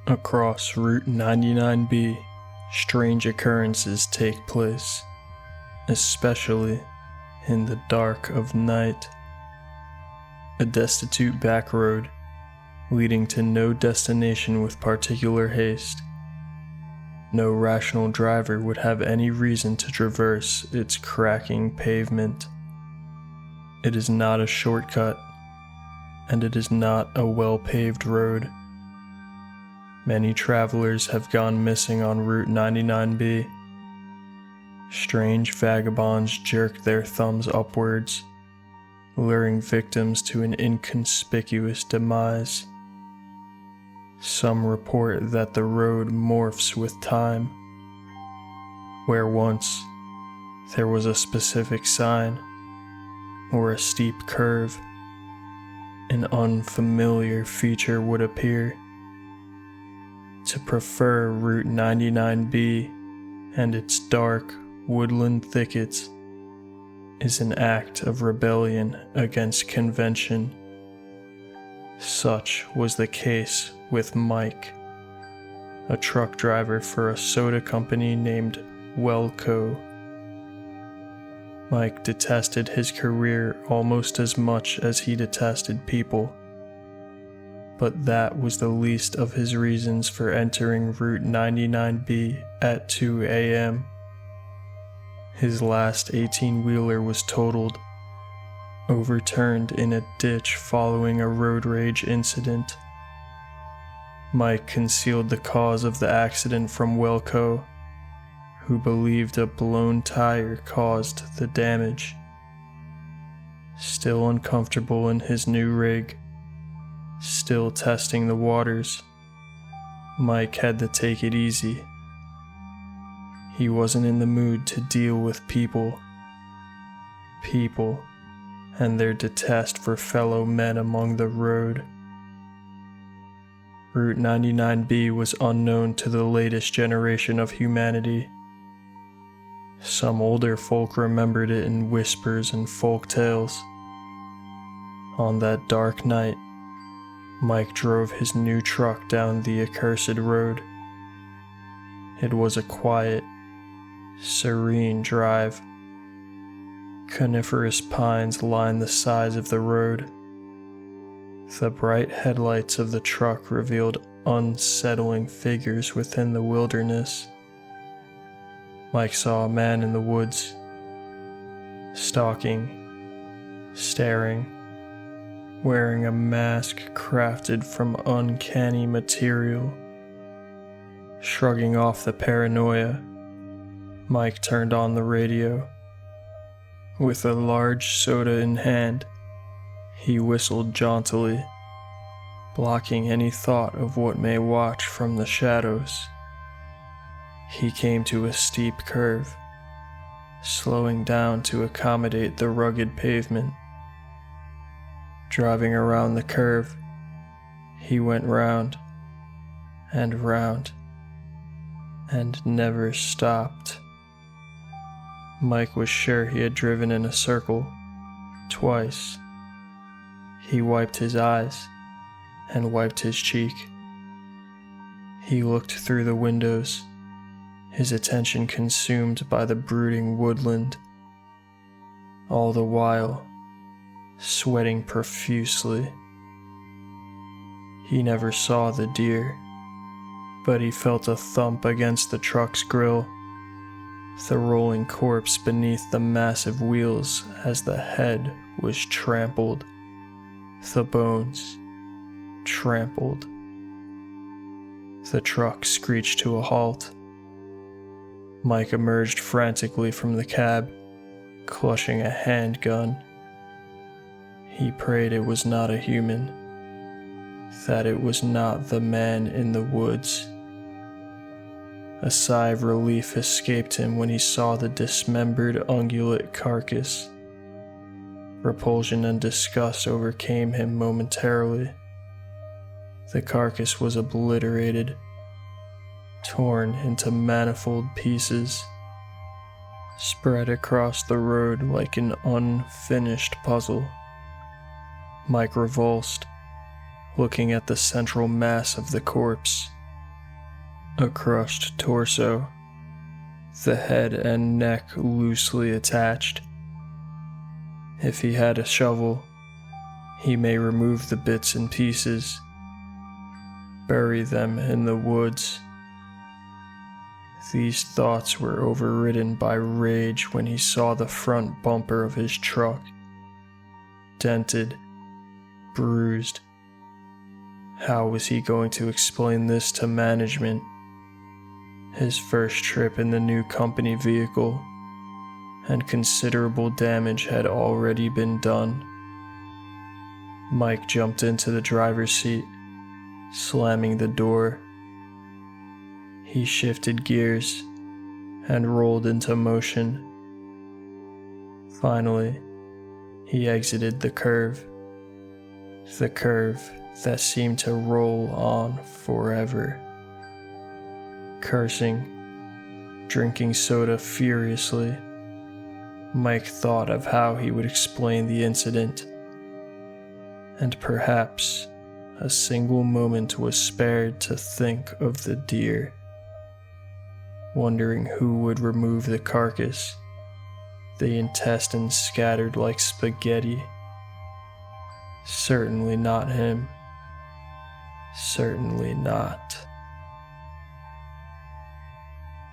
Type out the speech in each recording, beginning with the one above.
Across Route 99B, strange occurrences take place, especially in the dark of night. A destitute back road, leading to no destination with particular haste. No rational driver would have any reason to traverse its cracking pavement. It is not a shortcut, and it is not a well-paved road. Many travelers have gone missing on Route 99B. Strange vagabonds jerk their thumbs upwards, luring victims to an inconspicuous demise. Some report that the road morphs with time. Where once there was a specific sign or a steep curve, an unfamiliar feature would appear. To prefer Route 99B and its dark woodland thickets is an act of rebellion against convention. Such was the case with Mike, a truck driver for a soda company named Welco. Mike detested his career almost as much as he detested people. But that was the least of his reasons for entering Route 99B at 2 a.m. His last 18-wheeler was totaled, overturned in a ditch following a road rage incident. Mike concealed the cause of the accident from Welco, who believed a blown tire caused the damage. Still uncomfortable in his new rig, still testing the waters, Mike had to take it easy. He wasn't in the mood to deal with people and their detest for fellow men among the road. Route 99B was unknown to the latest generation of humanity. Some older folk remembered it in whispers and folk tales. On that dark night, Mike drove his new truck down the accursed road. It was a quiet, serene drive. Coniferous pines lined the sides of the road. The bright headlights of the truck revealed unsettling figures within the wilderness. Mike saw a man in the woods, stalking, staring, wearing a mask crafted from uncanny material. Shrugging off the paranoia, Mike turned on the radio. With a large soda in hand, he whistled jauntily, blocking any thought of what may watch from the shadows. He came to a steep curve, slowing down to accommodate the rugged pavement. Driving around the curve, he went round and round and never stopped. Mike was sure he had driven in a circle twice. He wiped his eyes and wiped his cheek. He looked through the windows, his attention consumed by the brooding woodland. All the while, sweating profusely. He never saw the deer, but he felt a thump against the truck's grill, the rolling corpse beneath the massive wheels as the head was trampled, the bones trampled. The truck screeched to a halt. Mike emerged frantically from the cab, clutching a handgun. He prayed it was not a human, that it was not the man in the woods. A sigh of relief escaped him when he saw the dismembered ungulate carcass. Repulsion and disgust overcame him momentarily. The carcass was obliterated, torn into manifold pieces, spread across the road like an unfinished puzzle. Mike revulsed, looking at the central mass of the corpse, a crushed torso, the head and neck loosely attached. If he had a shovel, he may remove the bits and pieces, bury them in the woods. These thoughts were overridden by rage when he saw the front bumper of his truck, dented, bruised. How was he going to explain this to management? His first trip in the new company vehicle, and considerable damage had already been done. Mike jumped into the driver's seat, slamming the door. He shifted gears and rolled into motion. Finally, he exited the curve that seemed to roll on forever. Cursing, drinking soda furiously, Mike thought of how he would explain the incident, and perhaps a single moment was spared to think of the deer, wondering who would remove the carcass, the intestines scattered like spaghetti. Certainly not him. Certainly not.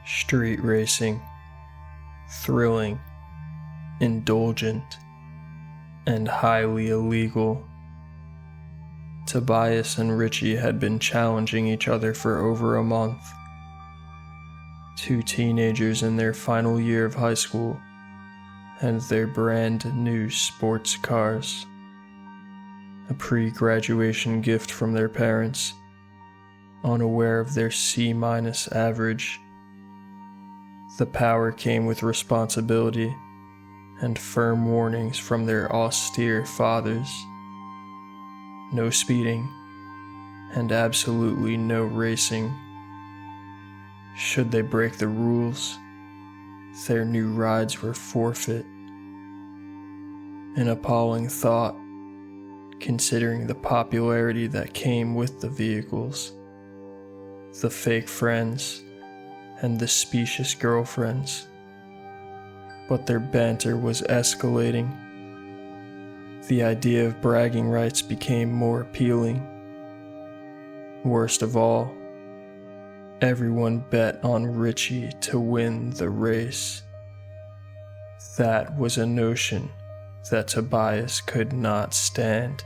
Street racing, thrilling, indulgent, and highly illegal. Tobias and Richie had been challenging each other for over a month. Two teenagers in their final year of high school, and their brand new sports cars. A pre-graduation gift from their parents, unaware of their C- average. The power came with responsibility and firm warnings from their austere fathers. No speeding, and absolutely no racing. Should they break the rules, their new rides were forfeit. An appalling thought, considering the popularity that came with the vehicles, the fake friends, and the specious girlfriends. But their banter was escalating. The idea of bragging rights became more appealing. Worst of all, everyone bet on Richie to win the race. That was a notion that Tobias could not stand.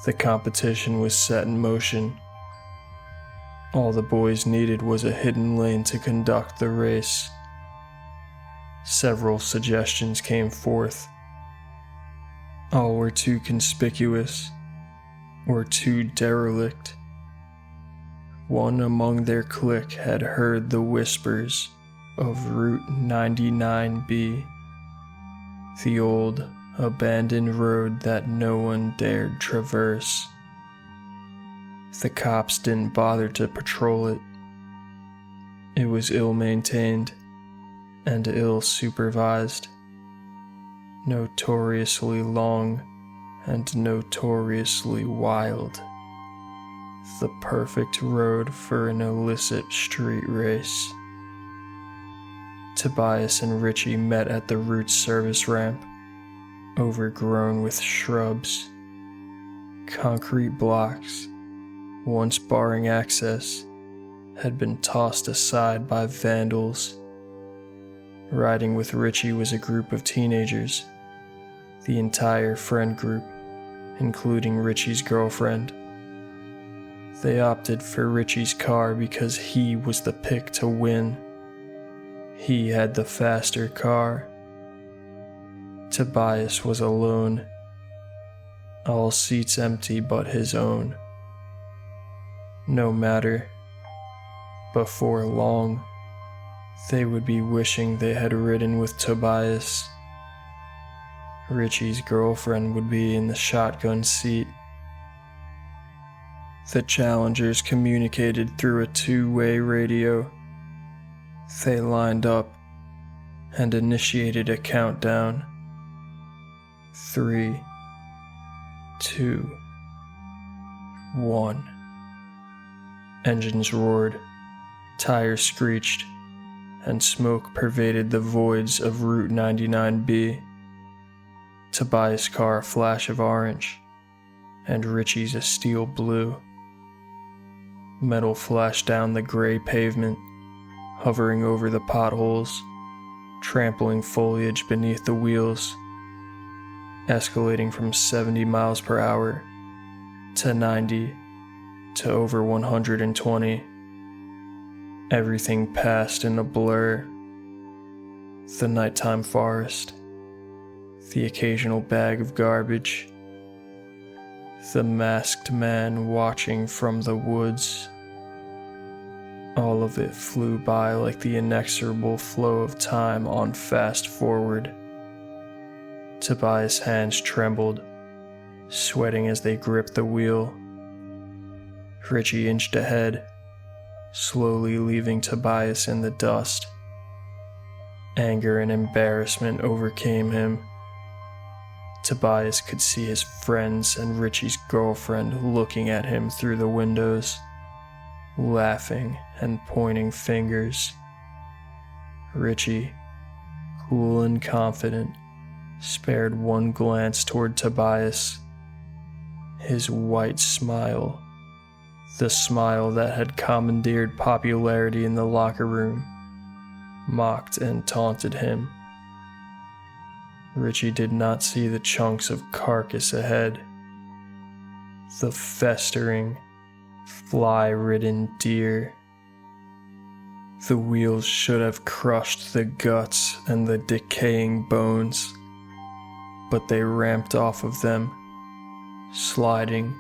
The competition was set in motion. All the boys needed was a hidden lane to conduct the race. Several suggestions came forth. All were too conspicuous, or too derelict. One among their clique had heard the whispers of Route 99B, the old, abandoned road that no one dared traverse. The cops didn't bother to patrol it. It was ill-maintained and ill-supervised, notoriously long and notoriously wild. The perfect road for an illicit street race. Tobias and Richie met at the route service ramp, overgrown with shrubs. Concrete blocks, once barring access, had been tossed aside by vandals. Riding with Richie was a group of teenagers, the entire friend group, including Richie's girlfriend. They opted for Richie's car because he was the pick to win. He had the faster car. Tobias was alone, all seats empty but his own. No matter, before long, they would be wishing they had ridden with Tobias. Richie's girlfriend would be in the shotgun seat. The challengers communicated through a two-way radio. They lined up and initiated a countdown. 3, 2, 1. Engines roared, tires screeched, and smoke pervaded the voids of Route 99B. Tobias' car a flash of orange, and Richie's a steel blue. Metal flashed down the gray pavement, hovering over the potholes, trampling foliage beneath the wheels, escalating from 70 miles per hour to 90 to over 120. Everything passed in a blur. The nighttime forest, the occasional bag of garbage, the masked man watching from the woods. All of it flew by like the inexorable flow of time on fast forward. Tobias' hands trembled, sweating as they gripped the wheel. Richie inched ahead, slowly leaving Tobias in the dust. Anger and embarrassment overcame him. Tobias could see his friends and Richie's girlfriend looking at him through the windows, laughing and pointing fingers. Richie, cool and confident, spared one glance toward Tobias. His white smile, the smile that had commandeered popularity in the locker room, mocked and taunted him. Richie did not see the chunks of carcass ahead, the festering, fly-ridden deer. The wheels should have crushed the guts and the decaying bones, but they ramped off of them, sliding,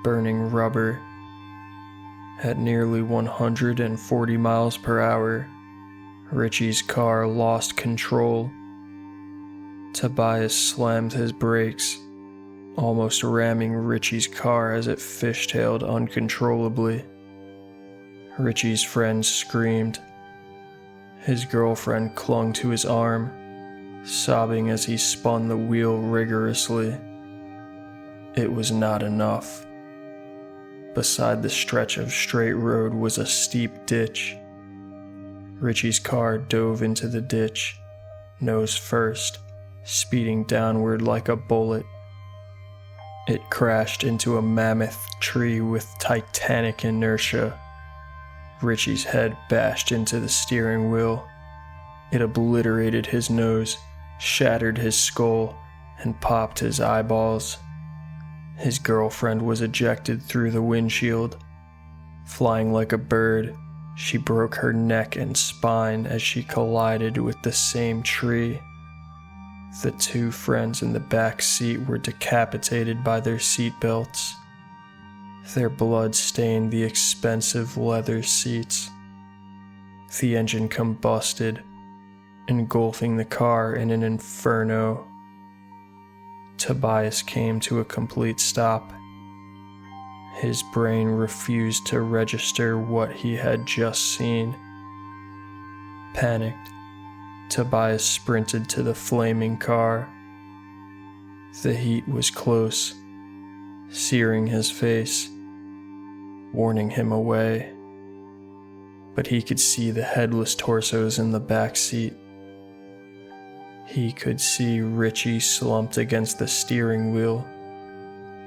burning rubber. At nearly 140 miles per hour, Richie's car lost control. Tobias slammed his brakes, almost ramming Richie's car as it fishtailed uncontrollably. Richie's friend screamed. His girlfriend clung to his arm, sobbing as he spun the wheel rigorously. It was not enough. Beside the stretch of straight road was a steep ditch. Richie's car dove into the ditch, nose first, speeding downward like a bullet. It crashed into a mammoth tree with titanic inertia. Richie's head bashed into the steering wheel. It obliterated his nose, shattered his skull, and popped his eyeballs. His girlfriend was ejected through the windshield. Flying like a bird, she broke her neck and spine as she collided with the same tree. The two friends in the back seat were decapitated by their seatbelts. Their blood stained the expensive leather seats. The engine combusted, engulfing the car in an inferno. Tobias came to a complete stop. His brain refused to register what he had just seen. Panicked, Tobias sprinted to the flaming car. The heat was close, searing his face, warning him away. But he could see the headless torsos in the back seat. He could see Richie slumped against the steering wheel,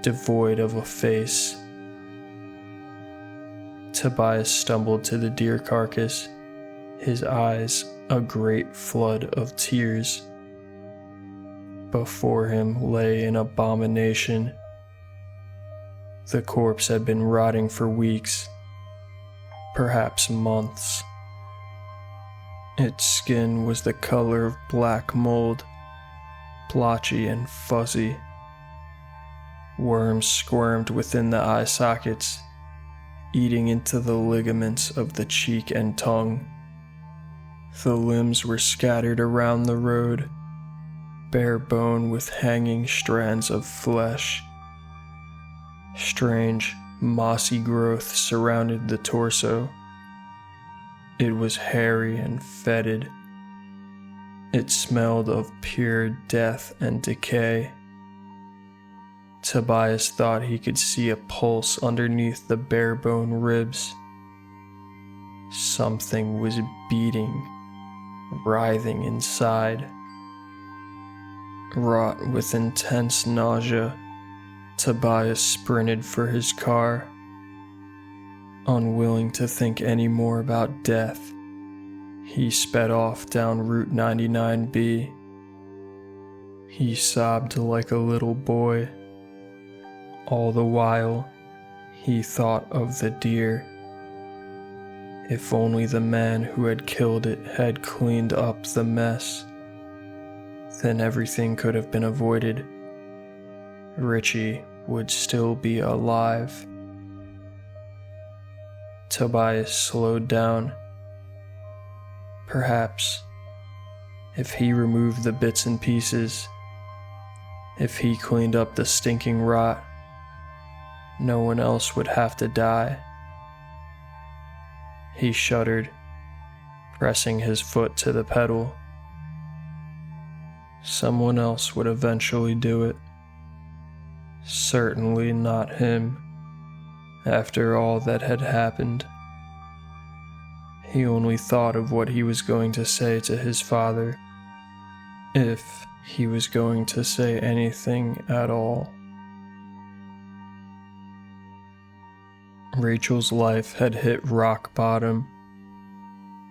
devoid of a face. Tobias stumbled to the deer carcass, his eyes a great flood of tears. Before him lay an abomination. The corpse had been rotting for weeks, perhaps months. Its skin was the color of black mold, blotchy and fuzzy. Worms squirmed within the eye sockets, eating into the ligaments of the cheek and tongue. The limbs were scattered around the road, bare bone with hanging strands of flesh. Strange, mossy growth surrounded the torso. It was hairy and fetid. It smelled of pure death and decay. Tobias thought he could see a pulse underneath the bare-bone ribs. Something was beating, writhing inside. Wrought with intense nausea, Tobias sprinted for his car. Unwilling to think any more about death, he sped off down Route 99B. He sobbed like a little boy. All the while, he thought of the deer. If only the man who had killed it had cleaned up the mess, then everything could have been avoided. Richie would still be alive. Tobias slowed down. Perhaps, if he removed the bits and pieces, if he cleaned up the stinking rot, no one else would have to die. He shuddered, pressing his foot to the pedal. Someone else would eventually do it. Certainly not him, after all that had happened. He only thought of what he was going to say to his father, if he was going to say anything at all. Rachel's life had hit rock bottom.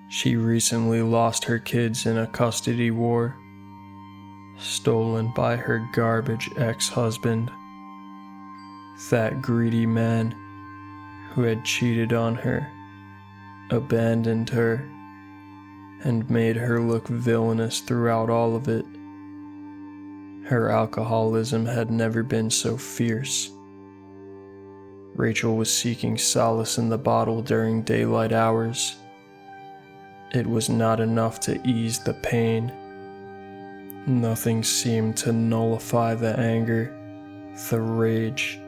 She recently lost her kids in a custody war, stolen by her garbage ex-husband, that greedy man who had cheated on her, abandoned her, and made her look villainous throughout all of it. Her alcoholism had never been so fierce. Rachel was seeking solace in the bottle during daylight hours. It was not enough to ease the pain. Nothing seemed to nullify the anger, the rage.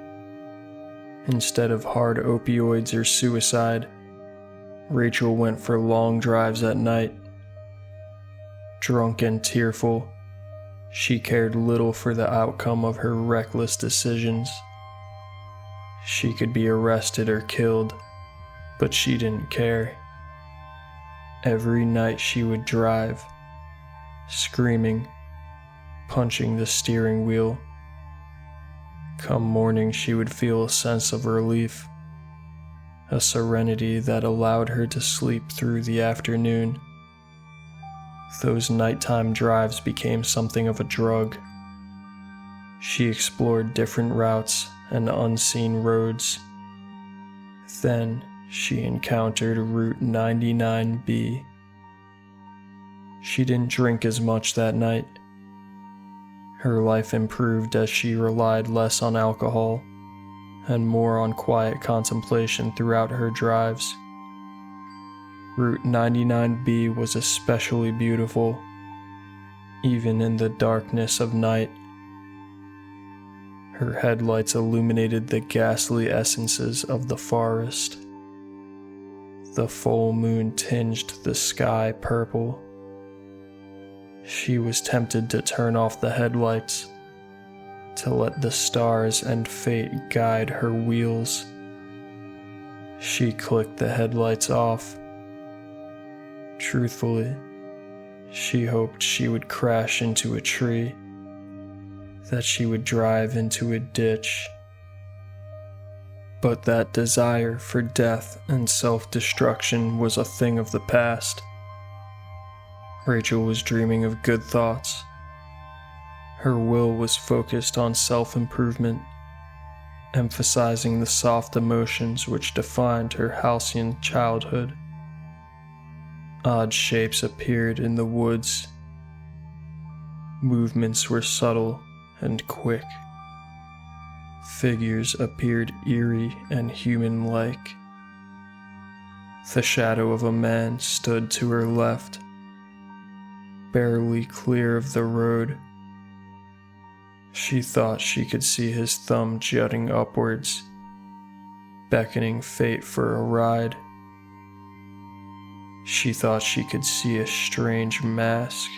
Instead of hard opioids or suicide, Rachel went for long drives at night. Drunk and tearful, she cared little for the outcome of her reckless decisions. She could be arrested or killed, but she didn't care. Every night she would drive, screaming, punching the steering wheel. Come morning, she would feel a sense of relief, a serenity that allowed her to sleep through the afternoon. Those nighttime drives became something of a drug. She explored different routes and unseen roads. Then she encountered Route 99B. She didn't drink as much that night. Her life improved as she relied less on alcohol and more on quiet contemplation throughout her drives. Route 99B was especially beautiful, even in the darkness of night. Her headlights illuminated the ghastly essences of the forest. The full moon tinged the sky purple. She was tempted to turn off the headlights, to let the stars and fate guide her wheels. She clicked the headlights off. Truthfully, she hoped she would crash into a tree, that she would drive into a ditch. But that desire for death and self-destruction was a thing of the past. Rachel was dreaming of good thoughts. Her will was focused on self-improvement, emphasizing the soft emotions which defined her halcyon childhood. Odd shapes appeared in the woods. Movements were subtle and quick. Figures appeared eerie and human-like. The shadow of a man stood to her left, barely clear of the road. She thought she could see his thumb jutting upwards, beckoning fate for a ride. She thought she could see a strange mask.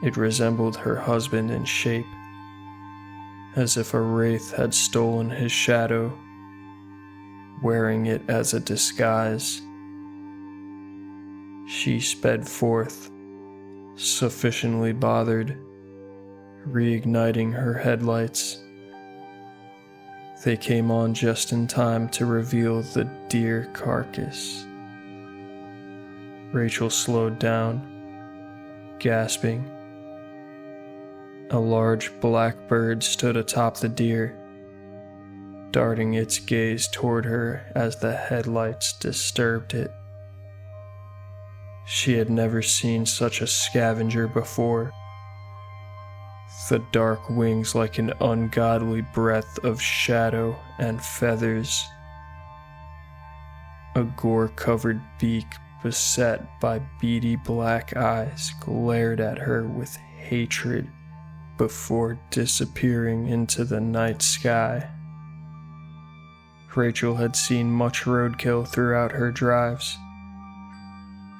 It resembled her husband in shape, as if a wraith had stolen his shadow, wearing it as a disguise. She sped forth, sufficiently bothered, reigniting her headlights. They came on just in time to reveal the deer carcass. Rachel slowed down, gasping. A large black bird stood atop the deer, darting its gaze toward her as the headlights disturbed it. She had never seen such a scavenger before. The dark wings like an ungodly breath of shadow and feathers. A gore-covered beak beset by beady black eyes glared at her with hatred before disappearing into the night sky. Rachel had seen much roadkill throughout her drives,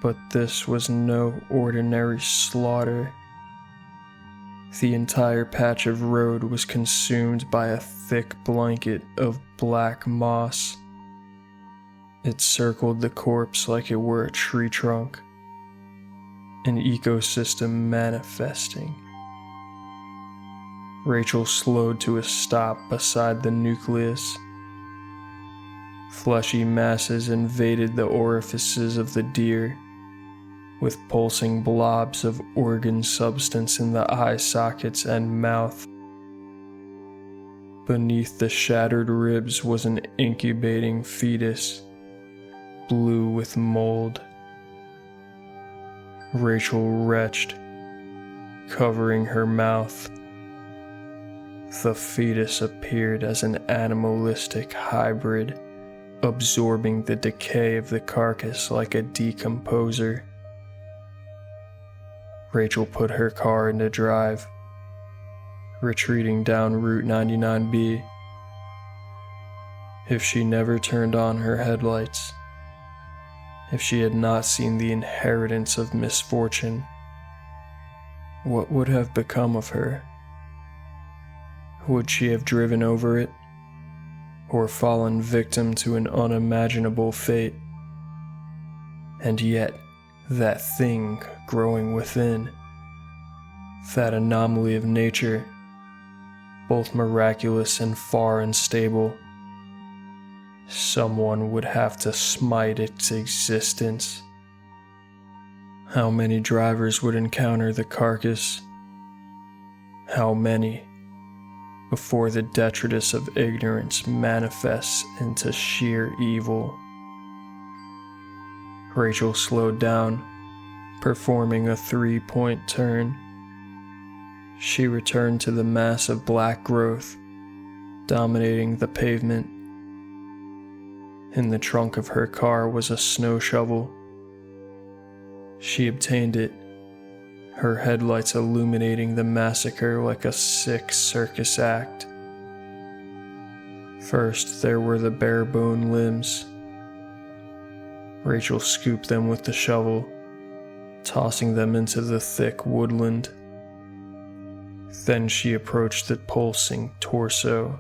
but this was no ordinary slaughter. The entire patch of road was consumed by a thick blanket of black moss. It circled the corpse like it were a tree trunk, an ecosystem manifesting. Rachel slowed to a stop beside the nucleus. Fleshy masses invaded the orifices of the deer, with pulsing blobs of organ substance in the eye sockets and mouth. Beneath the shattered ribs was an incubating fetus, blue with mold. Rachel retched, covering her mouth. The fetus appeared as an animalistic hybrid, absorbing the decay of the carcass like a decomposer. Rachel put her car into drive, retreating down Route 99B. If she never turned on her headlights, if she had not seen the inheritance of misfortune, what would have become of her? Would she have driven over it, or fallen victim to an unimaginable fate? And yet, that thing growing within, that anomaly of nature, both miraculous and far unstable, someone would have to smite its existence. How many drivers would encounter the carcass? How many, before the detritus of ignorance manifests into sheer evil? Rachel slowed down, performing a 3-point turn. She returned to the mass of black growth, dominating the pavement. In the trunk of her car was a snow shovel. She obtained it, her headlights illuminating the massacre like a sick circus act. First, there were the bare-bone limbs. Rachel scooped them with the shovel, tossing them into the thick woodland. Then she approached the pulsing torso.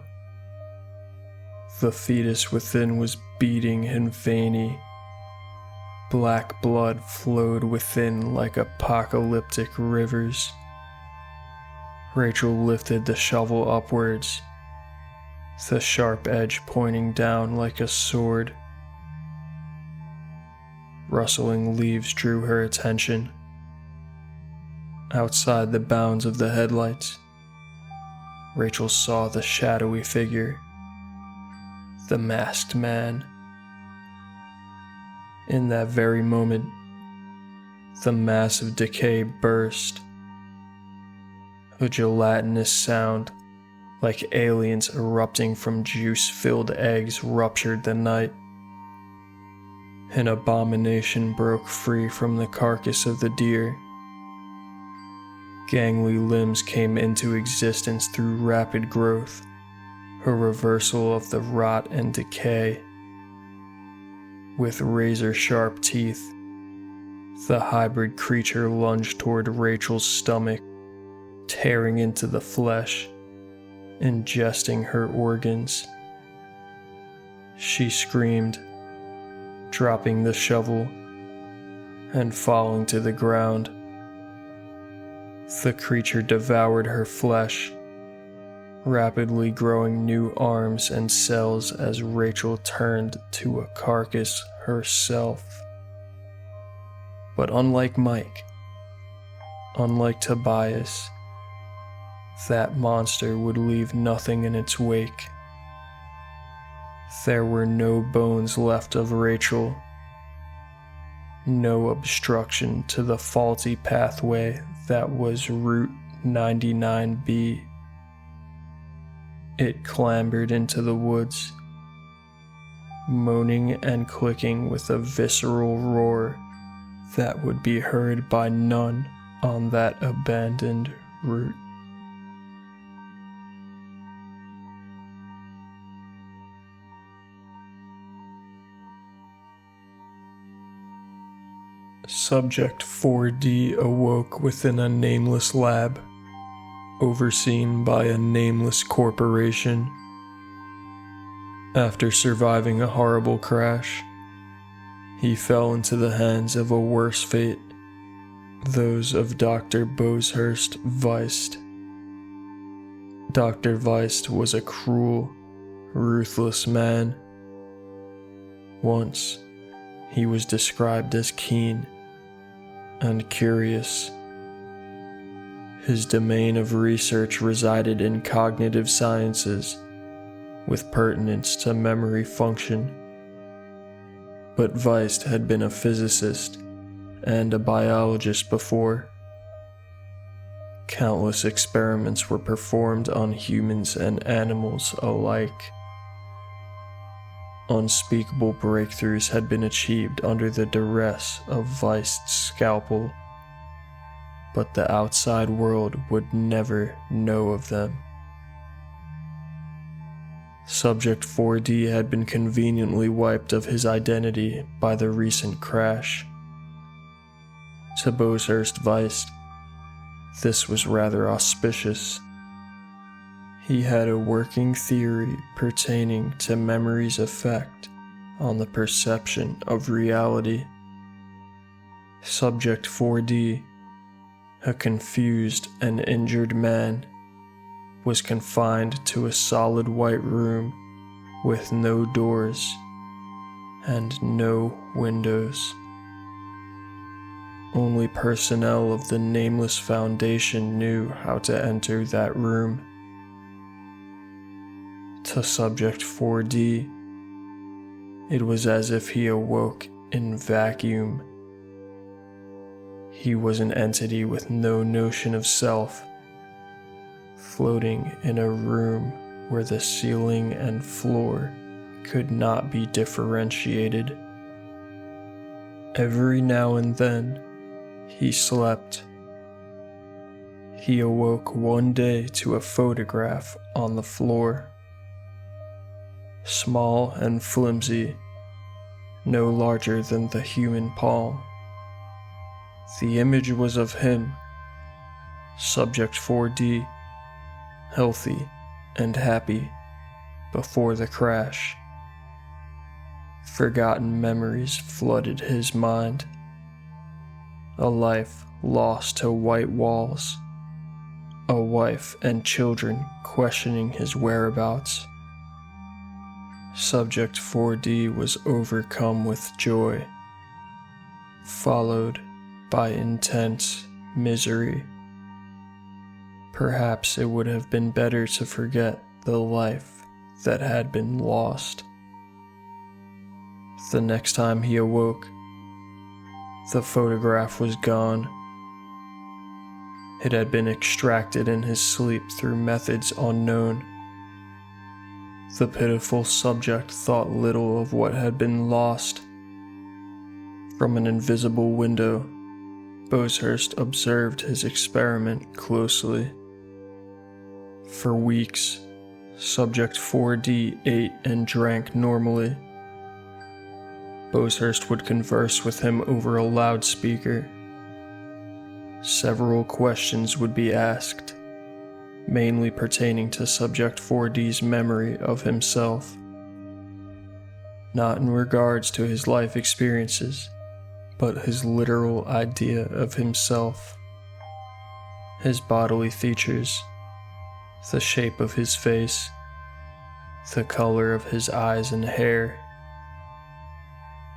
The fetus within was beating and veiny. Black blood flowed within like apocalyptic rivers. Rachel lifted the shovel upwards, the sharp edge pointing down like a sword. Rustling leaves drew her attention. Outside the bounds of the headlights, Rachel saw the shadowy figure, the masked man. In that very moment, the mass of decay burst. A gelatinous sound, like aliens erupting from juice-filled eggs, ruptured the night. An abomination broke free from the carcass of the deer. Gangly limbs came into existence through rapid growth, a reversal of the rot and decay. With razor-sharp teeth, the hybrid creature lunged toward Rachel's stomach, tearing into the flesh, ingesting her organs. She screamed, dropping the shovel and falling to the ground. The creature devoured her flesh, rapidly growing new arms and cells as Rachel turned to a carcass herself. But unlike Mike, unlike Tobias, that monster would leave nothing in its wake. There were no bones left of Rachel, no obstruction to the faulty pathway that was Route 99B. It clambered into the woods, moaning and clicking with a visceral roar that would be heard by none on that abandoned route. Subject 4D awoke within a nameless lab, overseen by a nameless corporation. After surviving a horrible crash, he fell into the hands of a worse fate, those of Dr. Bozhurst Weist. Dr. Weist was a cruel, ruthless man. Once, he was described as keen and curious. His domain of research resided in cognitive sciences, with pertinence to memory function. But Weist had been a physicist and a biologist before. Countless experiments were performed on humans and animals alike. Unspeakable breakthroughs had been achieved under the duress of Weist's scalpel, but the outside world would never know of them. Subject 4D had been conveniently wiped of his identity by the recent crash. To Bozhurst Weist, this was rather auspicious. He had a working theory pertaining to memory's effect on the perception of reality. Subject 4D, a confused and injured man, was confined to a solid white room with no doors and no windows. Only personnel of the nameless foundation knew how to enter that room. To Subject 4D, it was as if he awoke in vacuum. He was an entity with no notion of self, floating in a room where the ceiling and floor could not be differentiated. Every now and then, he slept. He awoke one day to a photograph on the floor. Small and flimsy, no larger than the human palm. The image was of him, Subject 4D, healthy and happy before the crash. Forgotten memories flooded his mind. A life lost to white walls. A wife and children questioning his whereabouts. Subject 4D was overcome with joy, followed by intense misery. Perhaps it would have been better to forget the life that had been lost. The next time he awoke, the photograph was gone. It had been extracted in his sleep through methods unknown. The pitiful subject thought little of what had been lost. From an invisible window, Bozhurst observed his experiment closely. For weeks, Subject 4D ate and drank normally. Bozhurst would converse with him over a loudspeaker. Several questions would be asked, mainly pertaining to Subject 4D's memory of himself. Not in regards to his life experiences, but his literal idea of himself. His bodily features, the shape of his face, the color of his eyes and hair.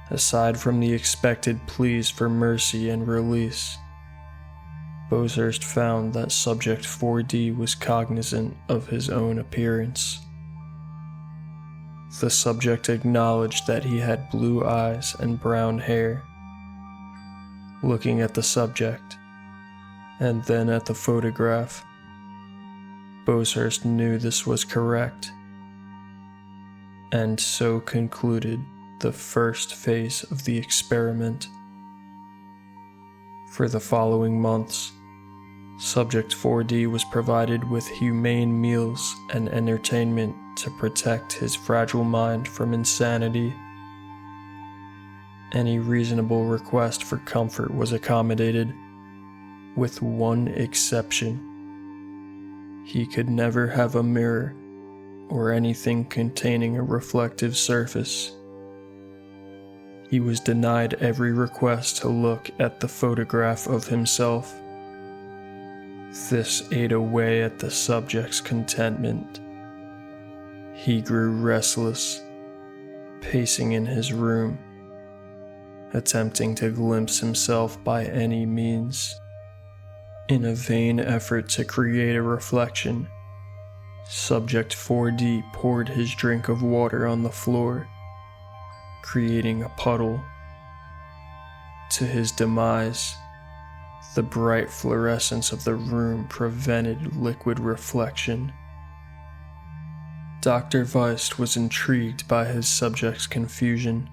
Aside from the expected pleas for mercy and release, Bozhurst found that Subject 4D was cognizant of his own appearance. The subject acknowledged that he had blue eyes and brown hair. Looking at the subject, and then at the photograph, Bozhurst knew this was correct, and so concluded the first phase of the experiment. For the following months, Subject 4D was provided with humane meals and entertainment to protect his fragile mind from insanity. Any reasonable request for comfort was accommodated, with one exception. He could never have a mirror or anything containing a reflective surface. He was denied every request to look at the photograph of himself. This ate away at the subject's contentment. He grew restless, pacing in his room, attempting to glimpse himself by any means. In a vain effort to create a reflection, Subject 4D poured his drink of water on the floor, creating a puddle. To his demise, the bright fluorescence of the room prevented liquid reflection. Dr. Weist was intrigued by his subject's confusion.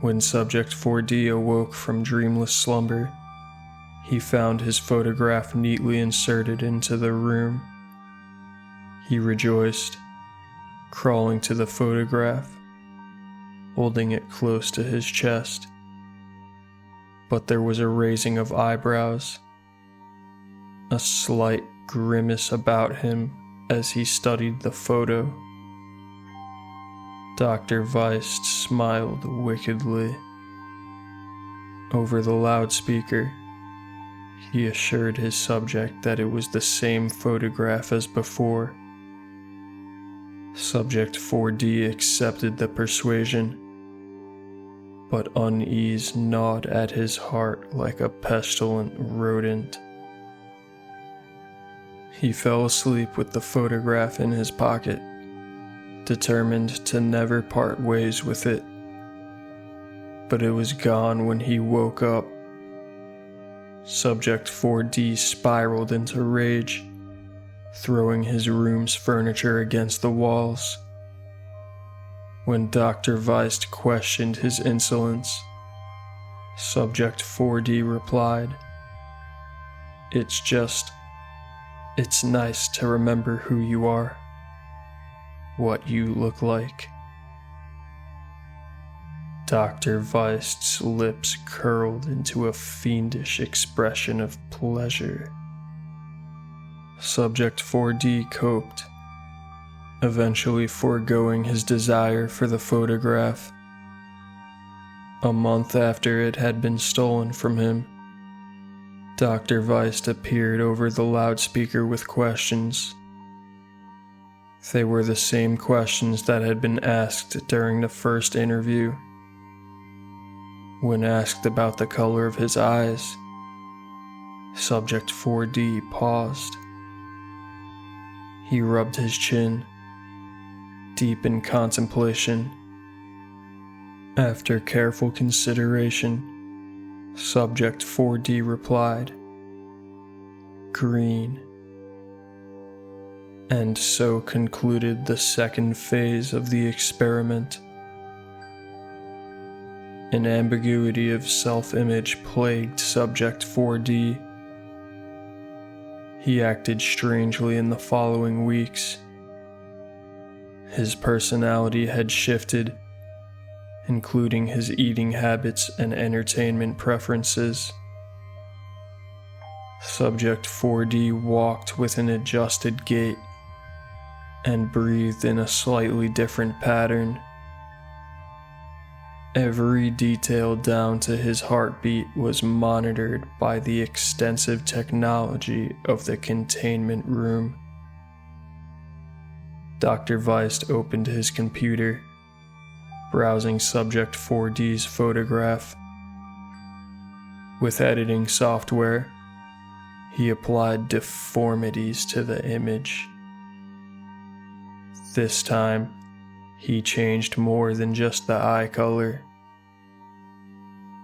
When Subject 4D awoke from dreamless slumber, he found his photograph neatly inserted into the room. He rejoiced, crawling to the photograph, holding it close to his chest. But there was a raising of eyebrows, a slight grimace about him as he studied the photo. Dr. Weist smiled wickedly. Over the loudspeaker, he assured his subject that it was the same photograph as before. Subject 4D accepted the persuasion, but unease gnawed at his heart like a pestilent rodent. He fell asleep with the photograph in his pocket, determined to never part ways with it. But it was gone when he woke up. Subject 4D spiraled into rage, throwing his room's furniture against the walls. When Dr. Weist questioned his insolence, Subject 4D replied, It's nice to remember who you are, what you look like." Dr. Weist's lips curled into a fiendish expression of pleasure. Subject 4D coped, eventually foregoing his desire for the photograph. A month after it had been stolen from him, Dr. Weist appeared over the loudspeaker with questions. They were the same questions that had been asked during the first interview. When asked about the color of his eyes, Subject 4D paused. He rubbed his chin, deep in contemplation. After careful consideration, Subject 4D replied, "Green." And so concluded the second phase of the experiment. An ambiguity of self-image plagued Subject 4D. He acted strangely in the following weeks. His personality had shifted, including his eating habits and entertainment preferences. Subject 4D walked with an adjusted gait and breathed in a slightly different pattern. Every detail down to his heartbeat was monitored by the extensive technology of the containment room. Dr. Weist opened his computer, browsing Subject 4D's photograph. With editing software, he applied deformities to the image. This time, he changed more than just the eye color.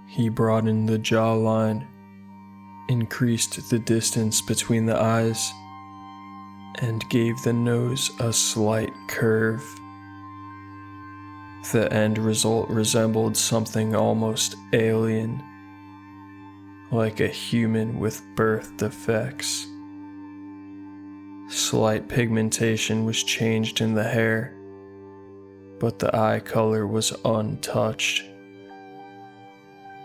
He broadened the jawline, increased the distance between the eyes, and gave the nose a slight curve. The end result resembled something almost alien, like a human with birth defects. Slight pigmentation was changed in the hair, but the eye color was untouched.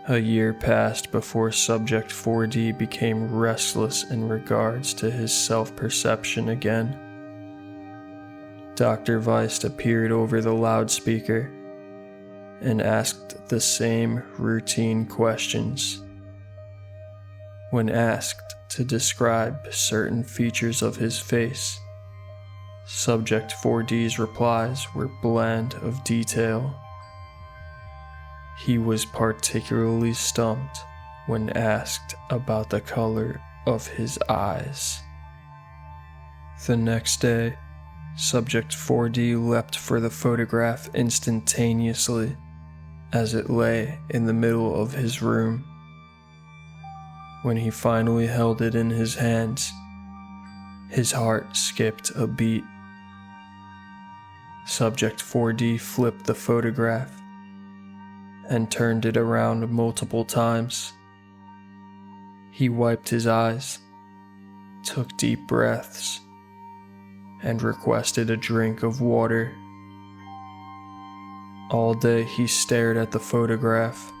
A year passed before Subject 4D became restless in regards to his self-perception again. Dr. Weist appeared over the loudspeaker and asked the same routine questions. When asked to describe certain features of his face, Subject 4D's replies were bland of detail. He was particularly stumped when asked about the color of his eyes. The next day, Subject 4D leapt for the photograph instantaneously as it lay in the middle of his room. When he finally held it in his hands, his heart skipped a beat. Subject 4D flipped the photograph and turned it around multiple times. He wiped his eyes, took deep breaths, and requested a drink of water. All day he stared at the photograph.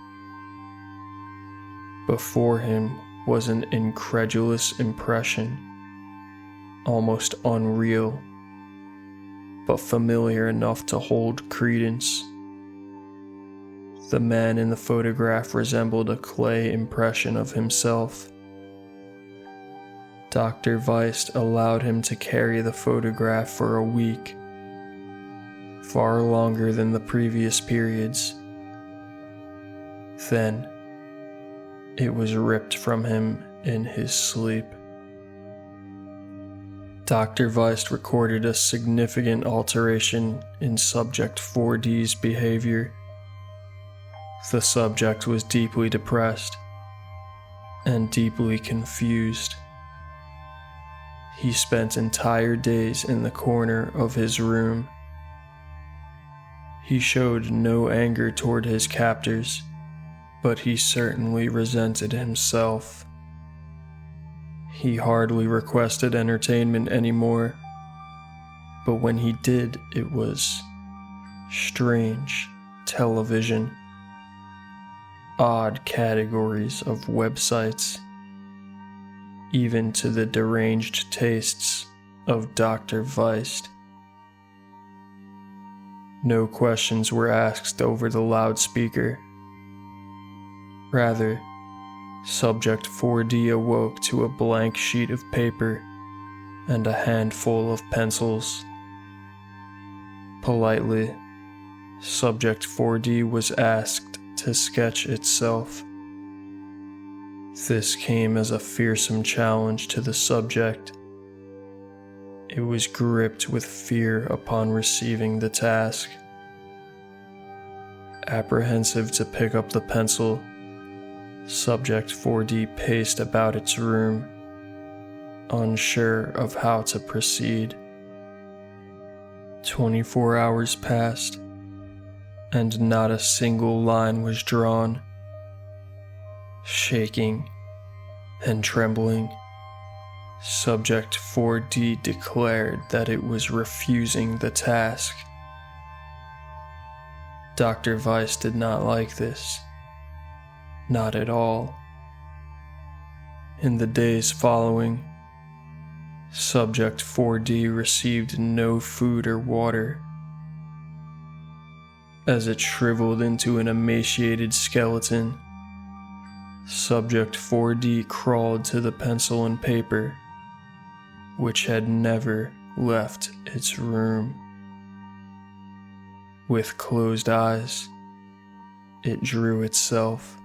Before him was an incredulous impression, almost unreal, but familiar enough to hold credence. The man in the photograph resembled a clay impression of himself. Dr. Weist allowed him to carry the photograph for a week, far longer than the previous periods. Then, it was ripped from him in his sleep. Dr. Weist recorded a significant alteration in Subject 4D's behavior. The subject was deeply depressed and deeply confused. He spent entire days in the corner of his room. He showed no anger toward his captors, but he certainly resented himself. He hardly requested entertainment anymore, but when he did, it was strange television, odd categories of websites, even to the deranged tastes of Dr. Weist. No questions were asked over the loudspeaker. Rather, Subject 4D awoke to a blank sheet of paper and a handful of pencils. Politely, Subject 4D was asked to sketch itself. This came as a fearsome challenge to the subject. It was gripped with fear upon receiving the task. Apprehensive to pick up the pencil, Subject 4D paced about its room, unsure of how to proceed. 24 hours passed, and not a single line was drawn. Shaking and trembling, Subject 4D declared that it was refusing the task. Dr. Weist did not like this. Not at all. In the days following, Subject 4D received no food or water. As it shriveled into an emaciated skeleton, Subject 4D crawled to the pencil and paper, which had never left its room. With closed eyes, it drew itself,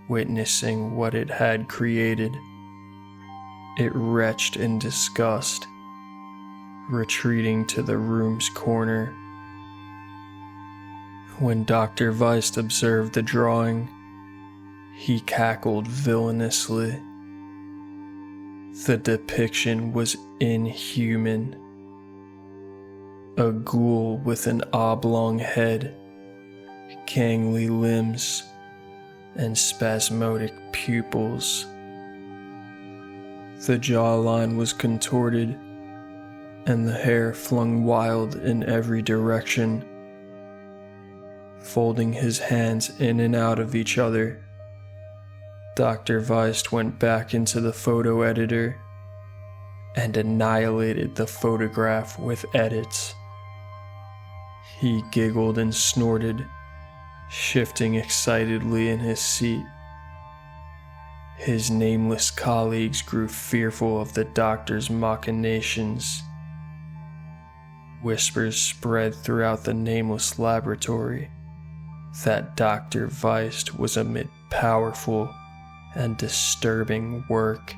witnessing what it had created. It retched in disgust, retreating to the room's corner. When Dr. Weist observed the drawing, he cackled villainously. The depiction was inhuman. A ghoul with an oblong head, gangly limbs, and spasmodic pupils. The jawline was contorted, and the hair flung wild in every direction. Folding his hands in and out of each other, Dr. Weist went back into the photo editor and annihilated the photograph with edits. He giggled and snorted, shifting excitedly in his seat. His nameless colleagues grew fearful of the doctor's machinations. Whispers spread throughout the nameless laboratory that Dr. Weist was amid powerful and disturbing work.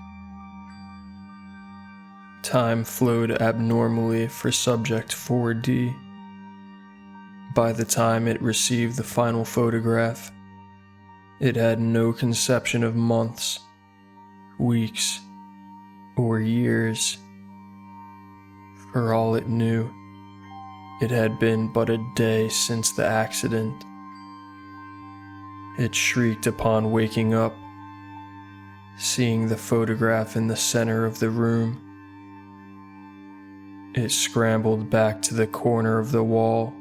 Time flowed abnormally for Subject 4D. By the time it received the final photograph, it had no conception of months, weeks, or years. For all it knew, it had been but a day since the accident. It shrieked upon waking up, seeing the photograph in the center of the room. It scrambled back to the corner of the wall,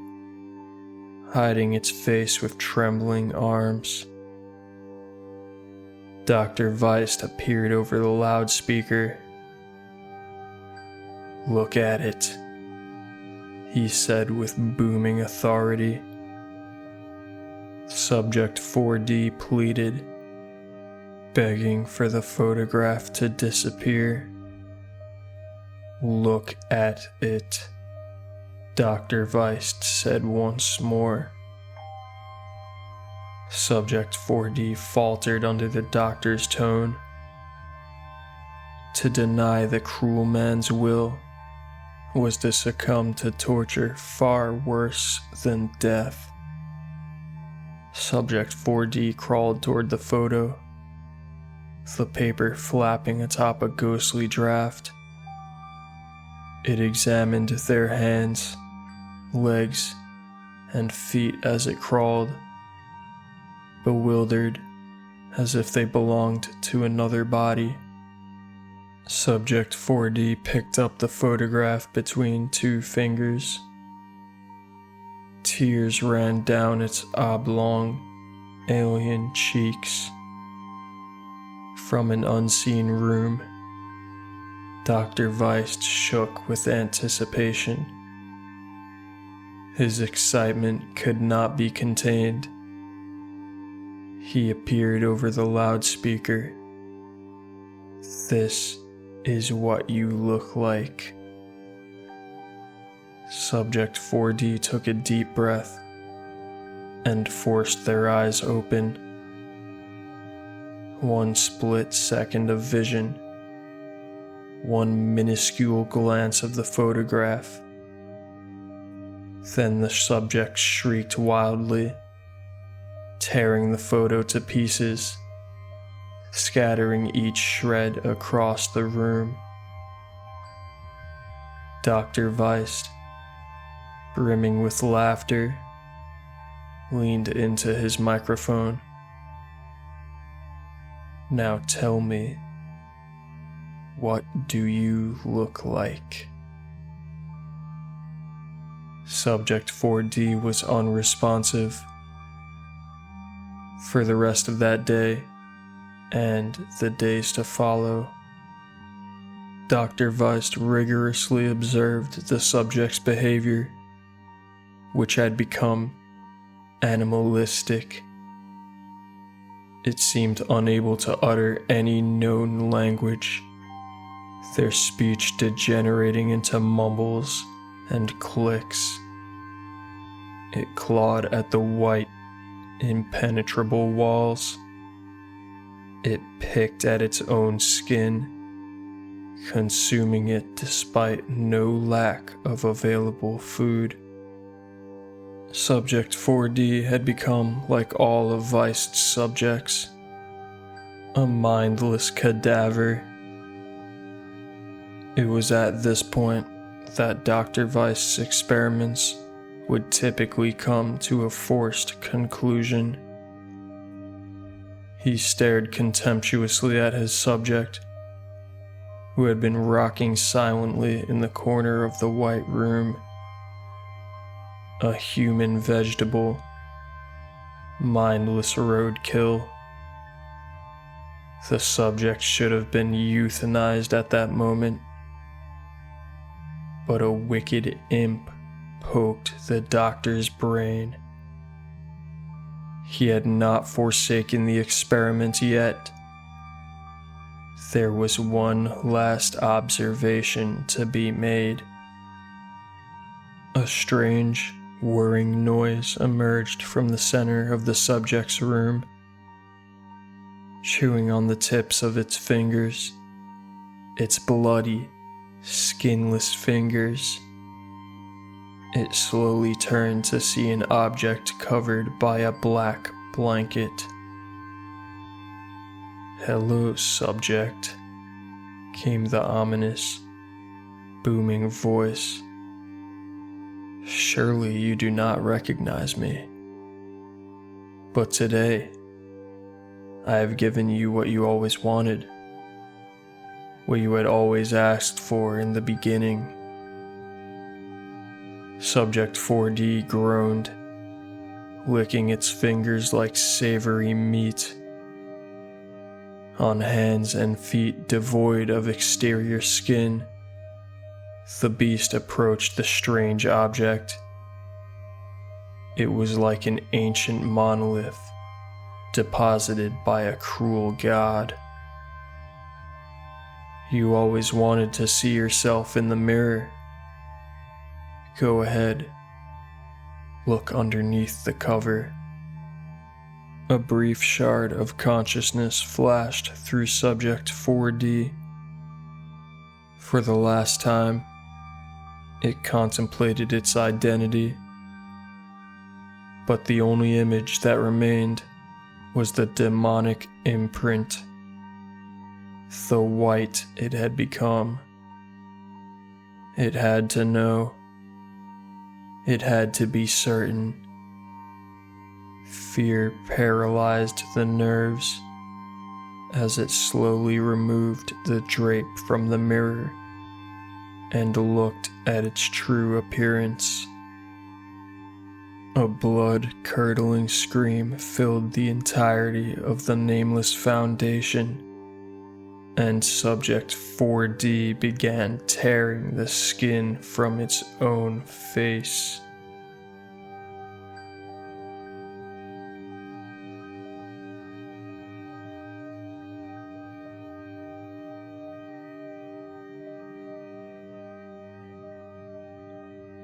hiding its face with trembling arms. Dr. Weist appeared over the loudspeaker. "Look at it," he said with booming authority. Subject 4D pleaded, begging for the photograph to disappear. "Look at it," Dr. Weist said once more. Subject 4D faltered under the doctor's tone. To deny the cruel man's will was to succumb to torture far worse than death. Subject 4D crawled toward the photo, the paper flapping atop a ghostly draft. It examined their hands, legs, and feet as it crawled, bewildered, as if they belonged to another body. Subject 4D picked up the photograph between two fingers. Tears ran down its oblong, alien cheeks. From an unseen room, Dr. Weist shook with anticipation. His excitement could not be contained. He appeared over the loudspeaker. "This is what you look like." Subject 4D took a deep breath and forced their eyes open. One split second of vision, one minuscule glance of the photograph. Then the subject shrieked wildly, tearing the photo to pieces, scattering each shred across the room. Dr. Weist, brimming with laughter, leaned into his microphone. "Now tell me, what do you look like?" Subject 4D was unresponsive. For the rest of that day, and the days to follow. Dr. Weist rigorously observed the subject's behavior, which had become animalistic. It seemed unable to utter any known language, their speech degenerating into mumbles and clicks. It clawed at the white, impenetrable walls. It picked at its own skin, consuming it despite no lack of available food. Subject 4D had become like all of Weist's subjects, a mindless cadaver. It was at this point that Dr. Weist's experiments would typically come to a forced conclusion. He stared contemptuously at his subject, who had been rocking silently in the corner of the white room. A human vegetable, mindless roadkill. The subject should have been euthanized at that moment, but a wicked imp poked the doctor's brain. He had not forsaken the experiment yet. There was one last observation to be made. A strange, whirring noise emerged from the center of the subject's room. Chewing on the tips of its fingers, its bloody, skinless fingers, it slowly turned to see an object covered by a black blanket. "Hello, subject," came the ominous, booming voice. "Surely you do not recognize me. But today, I have given you what you always wanted, what you had always asked for in the beginning." Subject 4D groaned, licking its fingers like savory meat. On hands and feet devoid of exterior skin, the beast approached the strange object. It was like an ancient monolith deposited by a cruel god. "You always wanted to see yourself in the mirror. Go ahead. Look underneath the cover." A brief shard of consciousness flashed through Subject 4D. For the last time, it contemplated its identity. But the only image that remained was the demonic imprint, the white it had become. It had to know. It had to be certain. Fear paralyzed the nerves as it slowly removed the drape from the mirror and looked at its true appearance. A blood-curdling scream filled the entirety of the nameless foundation, and Subject 4D began tearing the skin from its own face.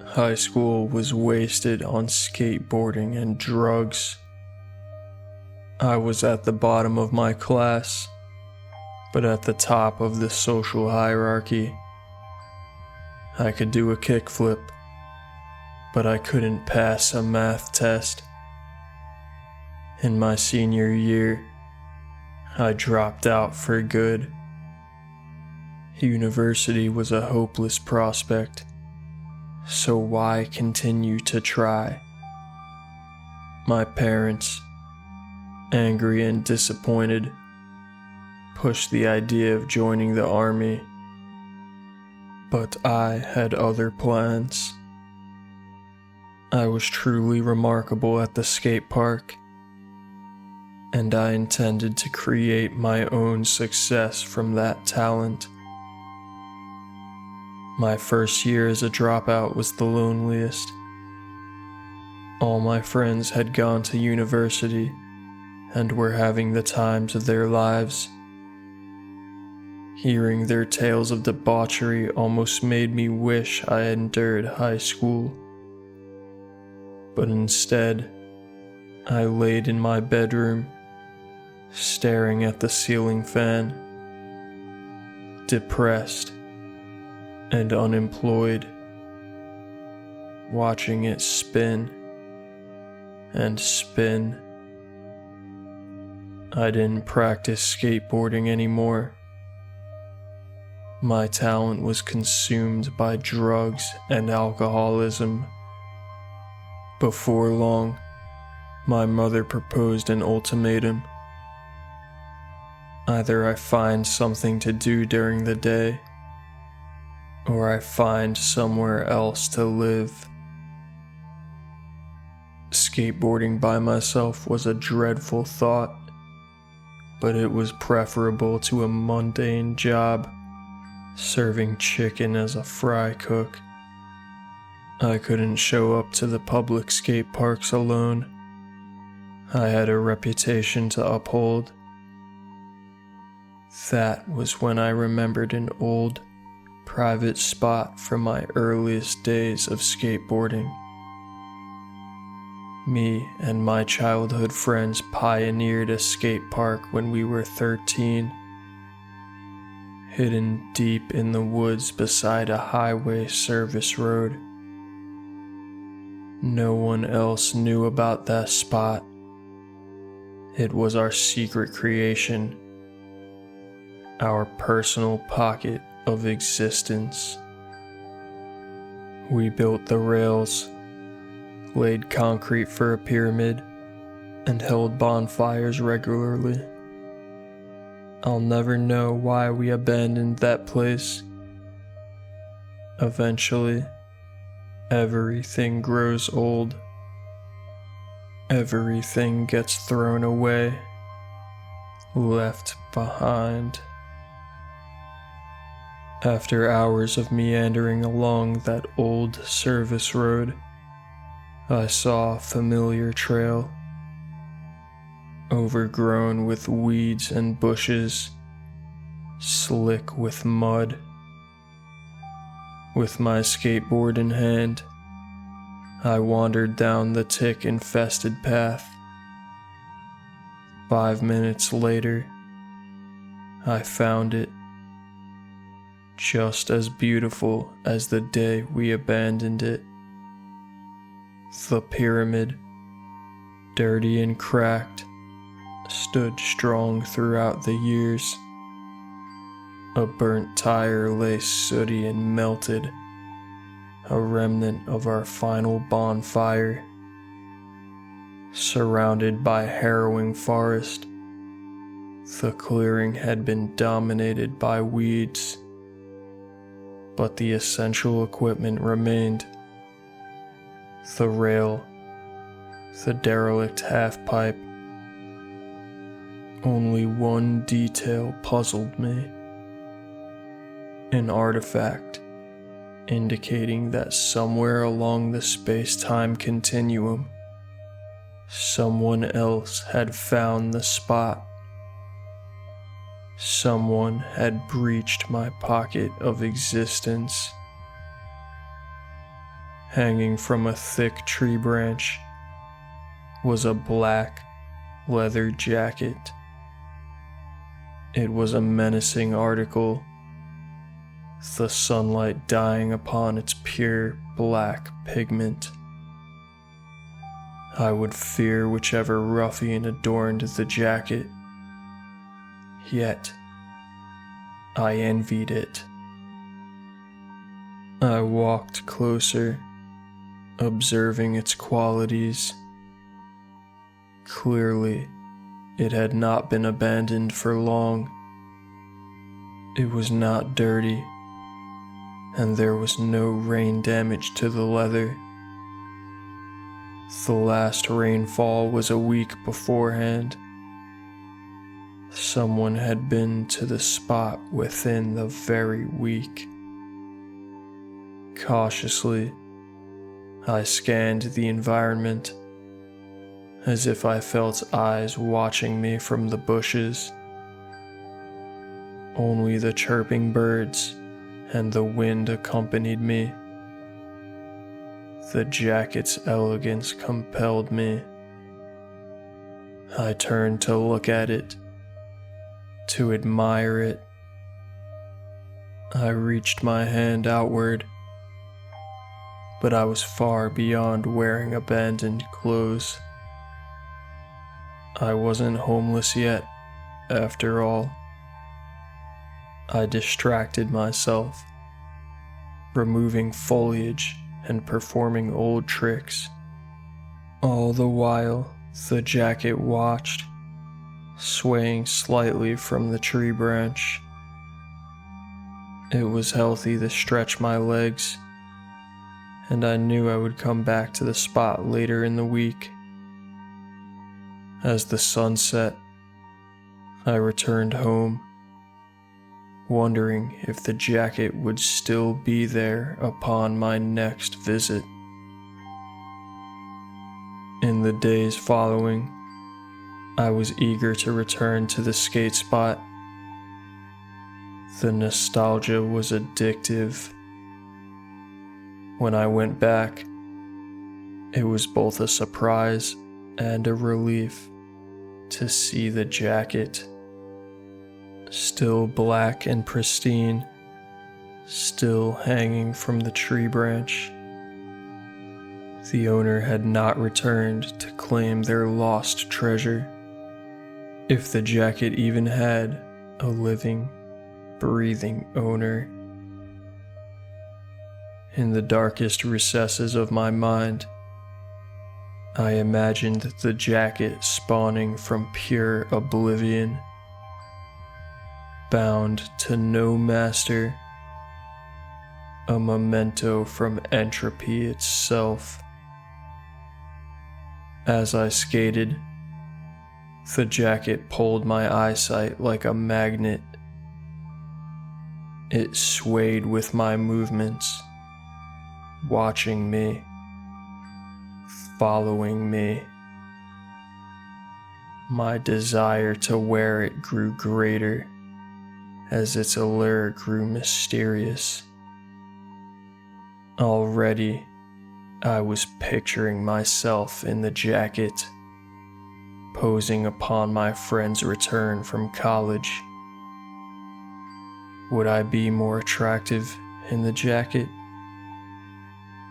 High school was wasted on skateboarding and drugs. I was at the bottom of my class, but at the top of the social hierarchy. I could do a kickflip, but I couldn't pass a math test. In my senior year, I dropped out for good. University was a hopeless prospect. So why continue to try? My parents, angry and disappointed, pushed the idea of joining the army. But I had other plans. I was truly remarkable at the skate park. and I intended to create my own success from that talent. My first year as a dropout was the loneliest. All my friends had gone to university and were having the times of their lives. Hearing their tales of debauchery almost made me wish I had endured high school. But instead, I laid in my bedroom, staring at the ceiling fan, depressed and unemployed, watching it spin and spin. I didn't practice skateboarding anymore. My talent was consumed by drugs and alcoholism. Before long, my mother proposed an ultimatum. Either I find something to do during the day, or I find somewhere else to live. Skateboarding by myself was a dreadful thought, but it was preferable to a mundane job, serving chicken as a fry cook. I couldn't show up to the public skate parks alone. I had a reputation to uphold. That was when I remembered an old, private spot from my earliest days of skateboarding. Me and my childhood friends pioneered a skate park when we were 13, hidden deep in the woods beside a highway service road. No one else knew about that spot. It was our secret creation, our personal pocket of existence. We built the rails, laid concrete for a pyramid, and held bonfires regularly. I'll never know why we abandoned that place. Eventually, everything grows old. Everything gets thrown away, left behind. After hours of meandering along that old service road, I saw a familiar trail, overgrown with weeds and bushes, slick with mud. With my skateboard in hand, I wandered down the tick-infested path. 5 minutes later, I found it, just as beautiful as the day we abandoned it. The pyramid, dirty and cracked, stood strong throughout the years. A burnt tire lay sooty and melted, a remnant of our final bonfire. Surrounded by harrowing forest, the clearing had been dominated by weeds, but the essential equipment remained. The rail, the derelict half-pipe. Only one detail puzzled me. An artifact indicating that somewhere along the space-time continuum, someone else had found the spot. Someone had breached my pocket of existence. Hanging from a thick tree branch was a black leather jacket. It was a menacing article, the sunlight dying upon its pure black pigment. I would fear whichever ruffian adorned the jacket, yet I envied it. I walked closer, observing its qualities. Clearly, it had not been abandoned for long. It was not dirty, and there was no rain damage to the leather. The last rainfall was a week beforehand, Someone had been to the spot within the very week. Cautiously, I scanned the environment, as if I felt eyes watching me from the bushes. Only the chirping birds and the wind accompanied me. The jacket's elegance compelled me. I turned to look at it, to admire it. I reached my hand outward, but I was far beyond wearing abandoned clothes. I wasn't homeless yet, after all. I distracted myself, removing foliage and performing old tricks. All the while, the jacket watched, swaying slightly from the tree branch. It was healthy to stretch my legs, and I knew I would come back to the spot later in the week. As the sun set, I returned home, wondering if the jacket would still be there upon my next visit. In the days following, I was eager to return to the skate spot. The nostalgia was addictive. When I went back, it was both a surprise and a relief to see the jacket, still black and pristine, still hanging from the tree branch. The owner had not returned to claim their lost treasure, if the jacket even had a living, breathing owner. In the darkest recesses of my mind, I imagined the jacket spawning from pure oblivion, bound to no master, a memento from entropy itself. As I skated, the jacket pulled my eyesight like a magnet. It swayed with my movements, watching me, following me. My desire to wear it grew greater as its allure grew mysterious. Already, I was picturing myself in the jacket, posing upon my friend's return from college. Would I be more attractive in the jacket?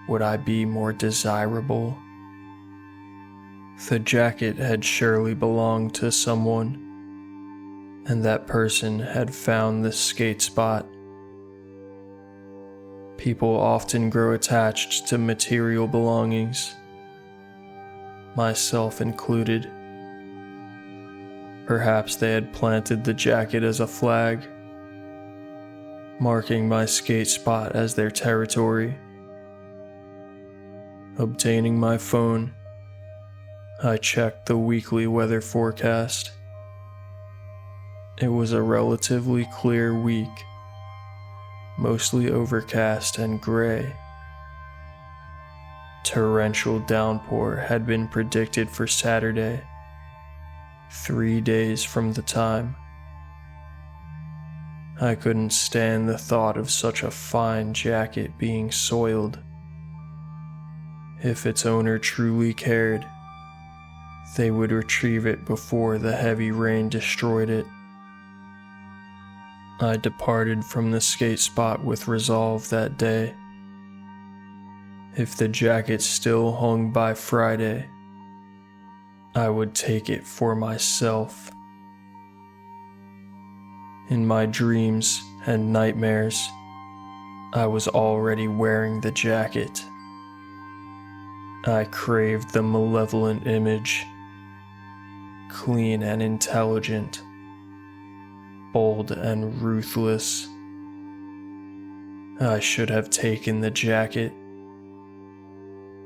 Would I be more desirable? The jacket had surely belonged to someone, and that person had found the skate spot. People often grow attached to material belongings, myself included. Perhaps they had planted the jacket as a flag, marking my skate spot as their territory. Obtaining my phone, I checked the weekly weather forecast. It was a relatively clear week, mostly overcast and gray. Torrential downpour had been predicted for Saturday, 3 days from the time. I couldn't stand the thought of such a fine jacket being soiled. If its owner truly cared, they would retrieve it before the heavy rain destroyed it. I departed from the skate spot with resolve that day. If the jacket still hung by Friday, I would take it for myself. In my dreams and nightmares, I was already wearing the jacket. I craved the malevolent image, clean and intelligent, bold and ruthless. I should have taken the jacket.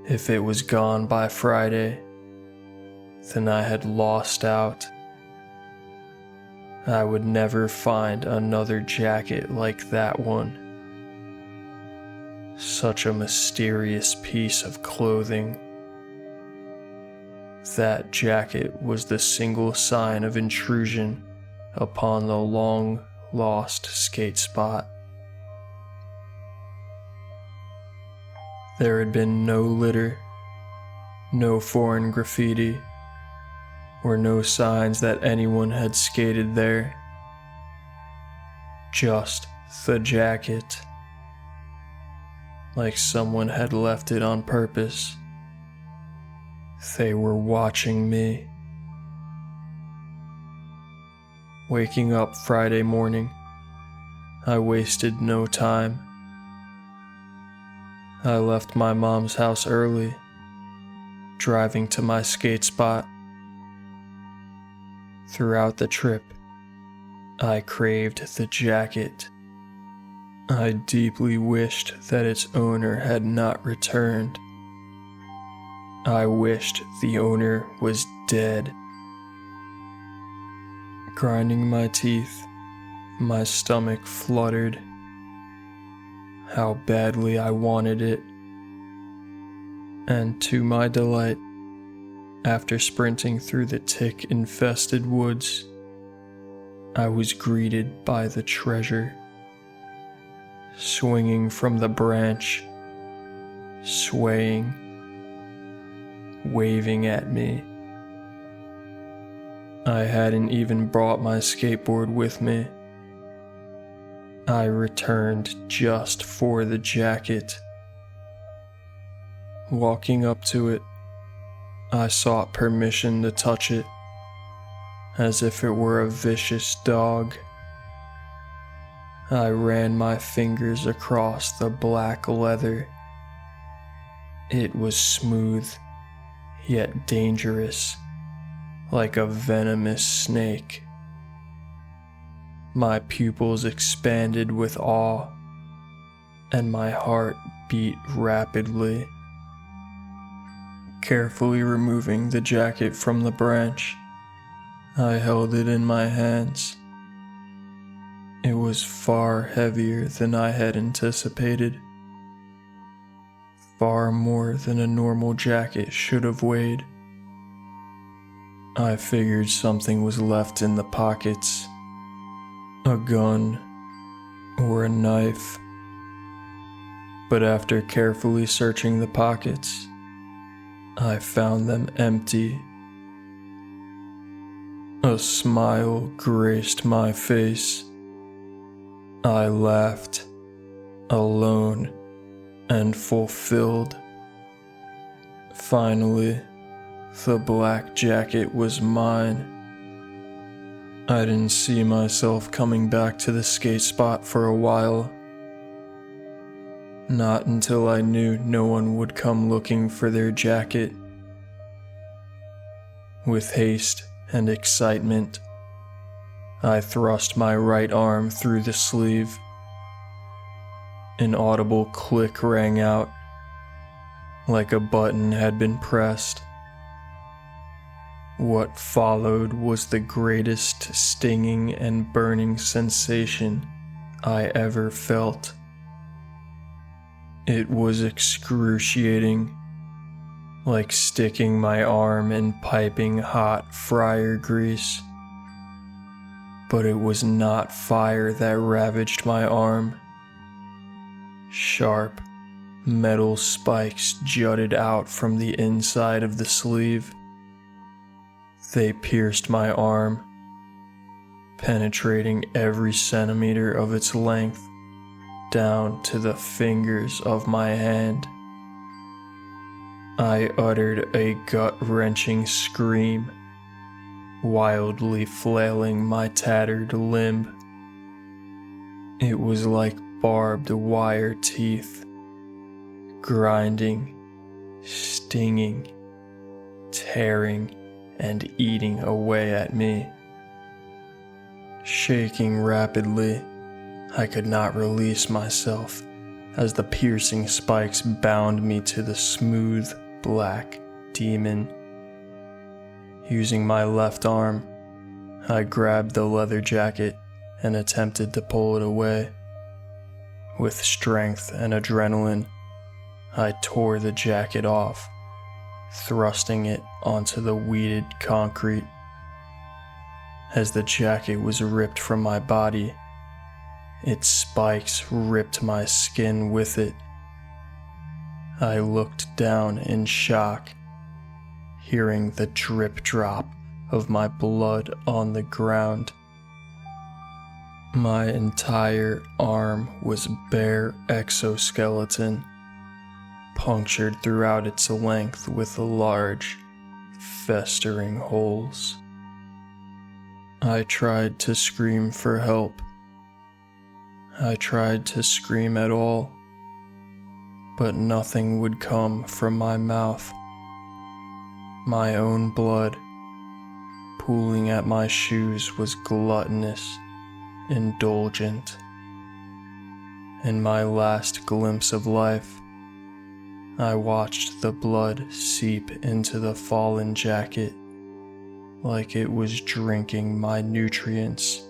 If it was gone by Friday, then I had lost out. I would never find another jacket like that one. Such a mysterious piece of clothing. That jacket was the single sign of intrusion upon the long-lost skate spot. There had been no litter, no foreign graffiti, or no signs that anyone had skated there. Just the jacket. Like someone had left it on purpose. They were watching me. Waking up Friday morning, I wasted no time. I left my mom's house early, driving to my skate spot. Throughout the trip, I craved the jacket. I deeply wished that its owner had not returned. I wished the owner was dead. Grinding my teeth, my stomach fluttered. How badly I wanted it. And to my delight, after sprinting through the tick-infested woods, I was greeted by the treasure, swinging from the branch, swaying, waving at me. I hadn't even brought my skateboard with me. I returned just for the jacket. Walking up to it, I sought permission to touch it, as if it were a vicious dog. I ran my fingers across the black leather. It was smooth, yet dangerous, like a venomous snake. My pupils expanded with awe, and my heart beat rapidly. Carefully removing the jacket from the branch, I held it in my hands. It was far heavier than I had anticipated. Far more than a normal jacket should have weighed. I figured something was left in the pockets. A gun or a knife. But after carefully searching the pockets, I found them empty. A smile graced my face. I laughed, alone and fulfilled. Finally, the black jacket was mine. I didn't see myself coming back to the skate spot for a while. Not until I knew no one would come looking for their jacket. With haste and excitement, I thrust my right arm through the sleeve. An audible click rang out, like a button had been pressed. What followed was the greatest stinging and burning sensation I ever felt. It was excruciating, like sticking my arm in piping hot fryer grease. But it was not fire that ravaged my arm. Sharp, metal spikes jutted out from the inside of the sleeve. They pierced my arm, penetrating every centimeter of its length down to the fingers of my hand. I uttered a gut-wrenching scream, wildly flailing my tattered limb. It was like barbed wire teeth, grinding, stinging, tearing, and eating away at me. Shaking rapidly, I could not release myself as the piercing spikes bound me to the smooth, black demon. Using my left arm, I grabbed the leather jacket and attempted to pull it away. With strength and adrenaline, I tore the jacket off, thrusting it onto the weeded concrete. As the jacket was ripped from my body, its spikes ripped my skin with it. I looked down in shock, hearing the drip drop of my blood on the ground. My entire arm was bare exoskeleton, punctured throughout its length with large, festering holes. I tried to scream for help. I tried to scream at all, but nothing would come from my mouth. My own blood, pooling at my shoes, was gluttonous, indulgent. In my last glimpse of life, I watched the blood seep into the fallen jacket like it was drinking my nutrients.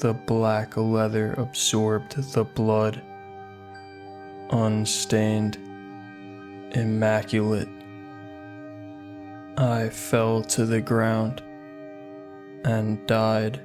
The black leather absorbed the blood, unstained, immaculate. I fell to the ground and died.